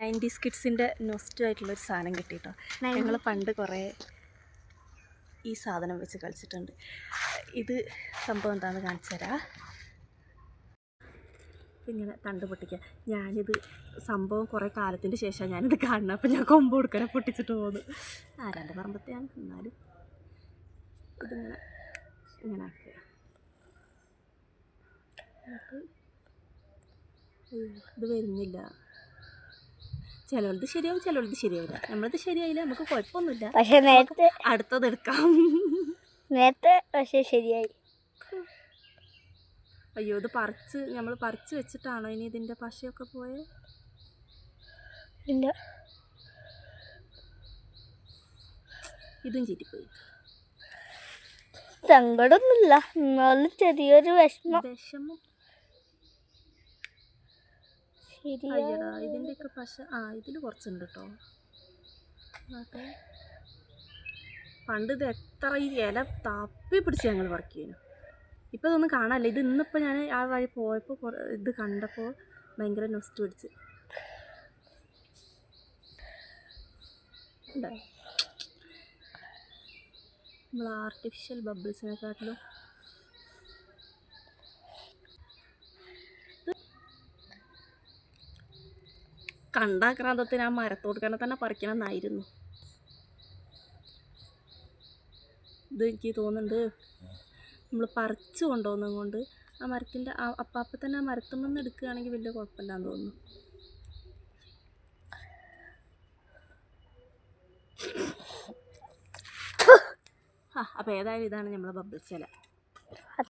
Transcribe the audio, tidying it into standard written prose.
90s കിഡ്സിൻ്റെ നൊസ്റ്റു ആയിട്ടുള്ളൊരു സാധനം കിട്ടിയിട്ടോ. ഞങ്ങൾ പണ്ട് കുറേ ഈ സാധനം വെച്ച് കളിച്ചിട്ടുണ്ട്. ഇത് സംഭവം എന്താണെന്ന് കാണിച്ചു തരാം. ഇങ്ങനെ തണ്ട് പൊട്ടിക്കുക. ഞാനിത് സംഭവം കുറേ കാലത്തിൻ്റെ ശേഷമാണ് ഞാനിത് കാണുന്നത്. അപ്പോൾ ഞാൻ കൊമ്പ് കൊടുക്കാനെ പൊട്ടിച്ചിട്ട് പോകുന്നു. ആരാൻ്റെ പറമ്പത്തെയാണ്, എന്നാലും ഇതിങ്ങനെ ഇങ്ങനെ ആക്കുക. ഇത് വരുന്നില്ല. ചിലവത് ശരിയാവും, ചിലവത് ശരിയാവില്ല. നമ്മളത് ശരിയായില്ല, നമുക്ക് കുഴപ്പമൊന്നുമില്ല. പക്ഷെ നേരത്തെ അടുത്തത് എടുക്കാം. നേരത്തെ പക്ഷേ ശരിയായി. അയ്യോ, ഇത് നമ്മൾ പറിച്ച് വെച്ചിട്ടാണോ ഇനി ഇതിൻ്റെ പശയൊക്കെ പോയത്? ഇല്ല, ഇതും ചീറ്റിപ്പോയി. സങ്കടമൊന്നുമില്ല, എന്നാലും ചെറിയൊരു വിഷമം. അയ്യടാ, ഇതിൻ്റെയൊക്കെ പശ ഇതിൽ കുറച്ചുണ്ട് കേട്ടോ. പണ്ട് ഇത് എത്ര ഈ ഇല തപ്പി പിടിച്ച് ഞങ്ങൾ വർക്ക് ചെയ്യുന്നു. ഇപ്പോൾ ഇതൊന്നും കാണാനില്ല. ഇത് ഇന്നിപ്പോൾ ഞാൻ ആ വഴി പോയപ്പോൾ ഇത് കണ്ടപ്പോൾ ഭയങ്കര നൊസ്റ്റ് പിടിച്ച്. നമ്മൾ ആർട്ടിഫിഷ്യൽ ബബിൾസിനെക്കാട്ടിലും കണ്ടാക്രാന്തത്തിന് ആ മരത്തോട് തന്നെ തന്നെ പറിക്കണം എന്നായിരുന്നു. ഇത് എനിക്ക് തോന്നുന്നുണ്ട് നമ്മൾ പറിച്ചു കൊണ്ടുപോകുന്നത് കൊണ്ട് ആ മരത്തിൻ്റെ അപ്പം തന്നെ ആ മരത്തുമെന്ന് എടുക്കുകയാണെങ്കിൽ വലിയ കുഴപ്പമില്ലാന്ന് തോന്നുന്നു. അപ്പോൾ ഏതായാലും ഇതാണ് നമ്മളെ ബബിൾസ് ഇല.